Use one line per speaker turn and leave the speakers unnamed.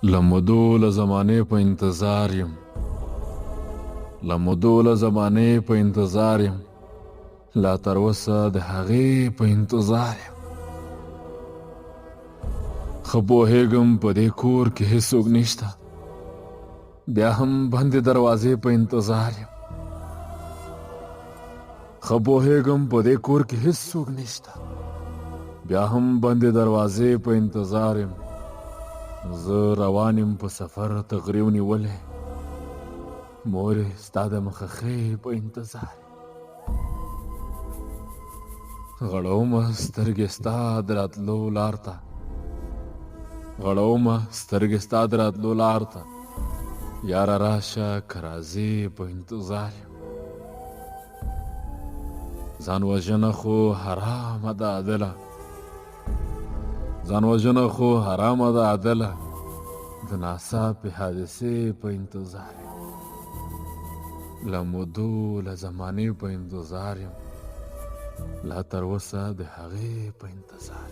لمدو له زمانې په انتظار یم لمدو له زمانې په انتظار یم لا تر اوسه د هغې په انتظار یم ښه پوهېږم په دې کور کې هېڅوک نشته بیا هم بندې دروازې په انتظار یم ښه پوهېږم په دې کور کې هېڅوک نشته بیا هم بندې دروازې په انتظار یم زه روان یم په سفر تغریو نیولې مورې ستا د مخخې په انتظار غړومه سترګې ستا د راتلو لار ته غړومه سترګې ستا د راتلو لار ته یاره راشه که راځې په انتظار یم ځان وژنه خو حرامه ده عدله ځان وژنه خو حرامه ده عدله د ناڅاپي حادثې په انتظار یم له مودو له زمانې په انتظار یم لا تر اوسه د هغې په انتظار